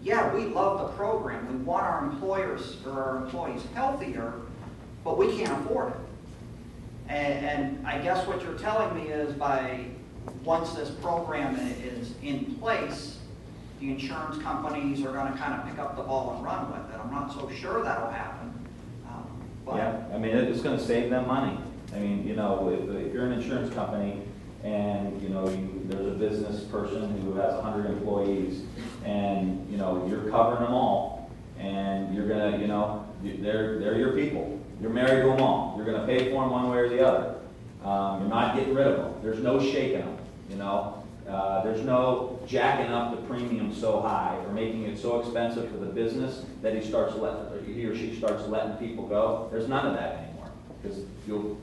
yeah, we love the program. We want our employers or our employees healthier, but we can't afford it. And I guess what you're telling me is once this program is in place, the insurance companies are going to kind of pick up the ball and run with it. I'm not so sure that'll happen. Yeah, I mean, it's going to save them money. I mean, you know, if you're an insurance company and, you know, there's a business person who has 100 employees and, you know, you're covering them all and you're going to, you know, they're your people. You're married to them all. You're going to pay for them one way or the other. You're not getting rid of them. There's no shaking them, you know. There's no jacking up the premium so high or making it so expensive for the business that he or she starts letting people go. There's none of that anymore because you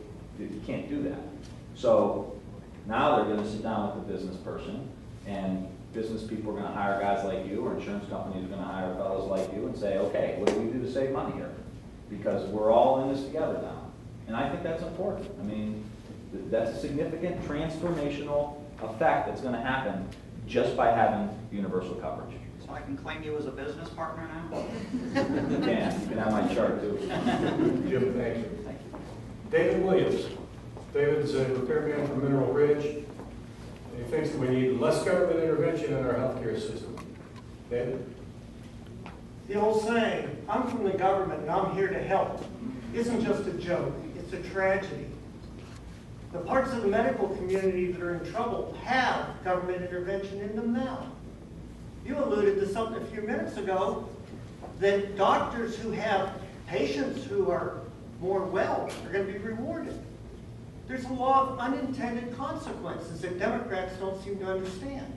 can't do that. So now they're going to sit down with the business person, and business people are going to hire guys like you, or insurance companies are going to hire fellows like you and say, okay, what do we do to save money here? Because we're all in this together now. And I think that's important. I mean, that's a significant transformational effect that's going to happen just by having universal coverage. So I can claim you as a business partner now? You can have my chart too. Jim, thank you. David Williams. David's a repairman from Mineral Ridge, and he thinks that we need less government intervention in our healthcare system. David? The old saying, I'm from the government and I'm here to help, isn't just a joke, it's a tragedy. The parts of the medical community that are in trouble have government intervention in them now. You alluded to something a few minutes ago, that doctors who have patients who are more well are going to be rewarded. There's a law of unintended consequences that Democrats don't seem to understand.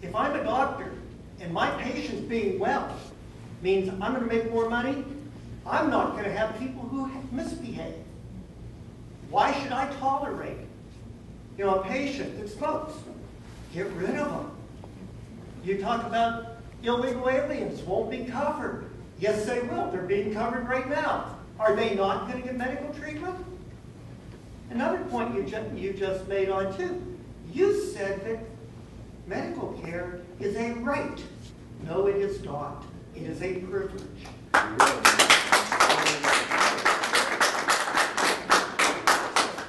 If I'm a doctor and my patient's being well means I'm going to make more money, I'm not going to have people who misbehave. Why should I tolerate, a patient that smokes? Get rid of them. You talk about illegal aliens won't be covered. Yes, they will. They're being covered right now. Are they not going to get medical treatment? Another point you just made on too. You said that medical care is a right. No, it is not. It is a privilege.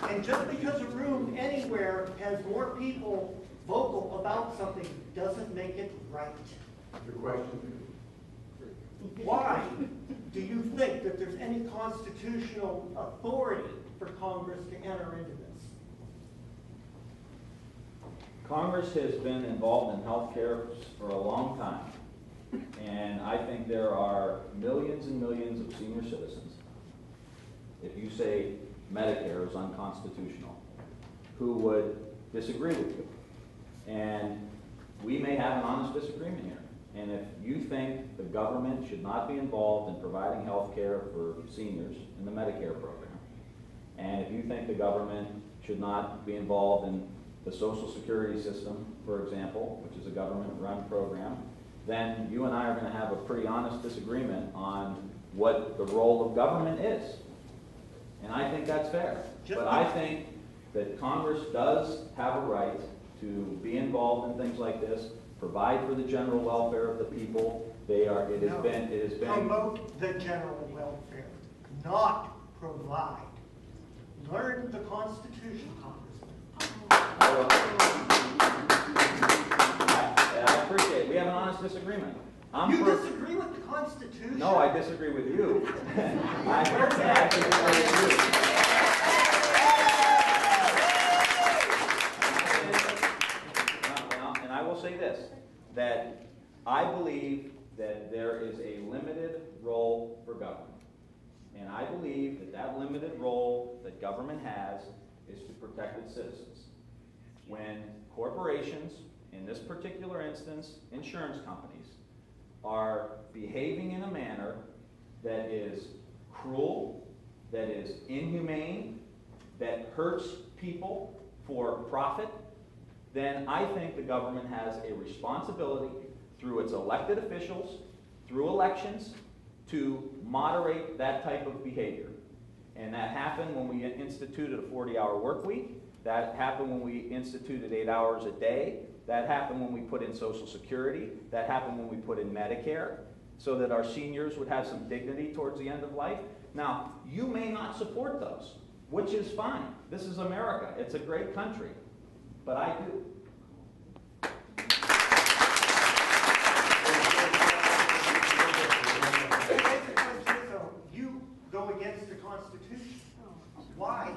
And just because a room anywhere has more people vocal about something doesn't make it right. Your question? Why do you think that there's any constitutional authority for Congress to enter into this? Congress has been involved in health care for a long time, and I think there are millions and millions of senior citizens, if you say Medicare is unconstitutional, who would disagree with you. And we may have an honest disagreement here. And if you think the government should not be involved in providing health care for seniors in the Medicare program, and if you think the government should not be involved in the Social Security system, for example, which is a government-run program, then you and I are going to have a pretty honest disagreement on what the role of government is. And I think that's fair. But I think that Congress does have a right to be involved in things like this, provide for the general welfare of the people. It has been promote the general welfare, not provide. Learn the Constitution, Congressman. I appreciate it. We have an honest disagreement. You disagree with the Constitution? No, I disagree with you. I actually disagree with you. And I will say this, that I believe that there is a limited role for government. And I believe that that limited role that government has is to protect its citizens. When corporations, in this particular instance, insurance companies, are behaving in a manner that is cruel, that is inhumane, that hurts people for profit, then I think the government has a responsibility through its elected officials, through elections, to moderate that type of behavior. And that happened when we instituted a 40-hour work week. That happened when we instituted 8 hours a day That happened when we put in Social Security. That happened when we put in Medicare, so that our seniors would have some dignity towards the end of life. Now, you may not support those, which is fine. This is America. It's a great country. But I do. You go against the Constitution. Why?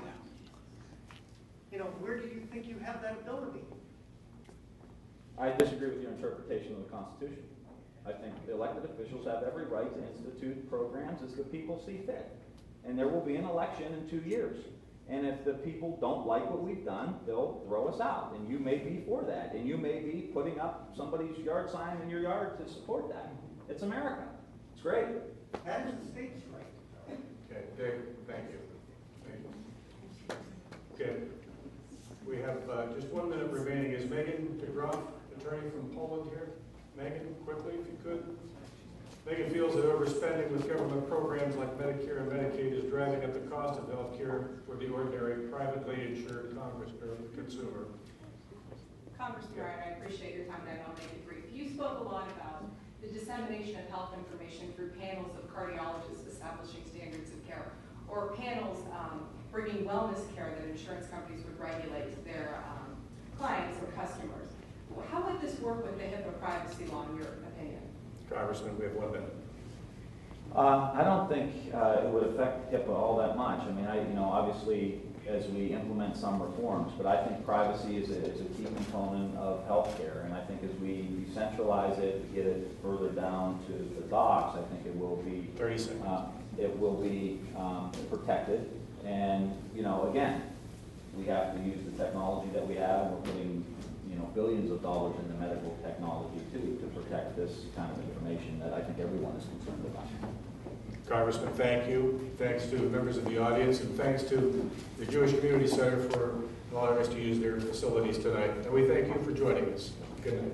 You know, where do you think you have that ability? I disagree with your interpretation of the Constitution. I think the elected officials have every right to institute programs as the people see fit. And there will be an election in 2 years. And if the people don't like what we've done, they'll throw us out. And you may be for that. And you may be putting up somebody's yard sign in your yard to support that. It's America. It's great. That is the state's right. Okay, Dave, thank you. Thank you. Okay, we have just 1 minute remaining. Is Megan DeGroff, attorney from Poland, here? Megan, quickly, if you could. Megan feels that overspending with government programs like Medicare and Medicaid is driving up the cost of health care for the ordinary privately insured consumer. Congressman Ryan, I appreciate your time, and I'll make it brief. You spoke a lot about the dissemination of health information through panels of cardiologists establishing standards of care, or panels bringing wellness care that insurance companies would regulate to their clients or customers. How would this work with the HIPAA privacy law, in your opinion? Congressman, we have 1 minute. I don't think it would affect HIPAA all that much. I mean, obviously, as we implement some reforms, but I think privacy is a key component of healthcare, and I think as we decentralize it, get it further down to the docs, I think it will be 30 seconds. It will be protected. And again, we have to use the technology that we have, and we're putting billions of dollars into medical technology too to protect this kind of information that I think everyone is concerned about. Congressman, thank you. Thanks to members of the audience, and thanks to the Jewish Community Center for allowing us to use their facilities tonight. And we thank you for joining us. Good night.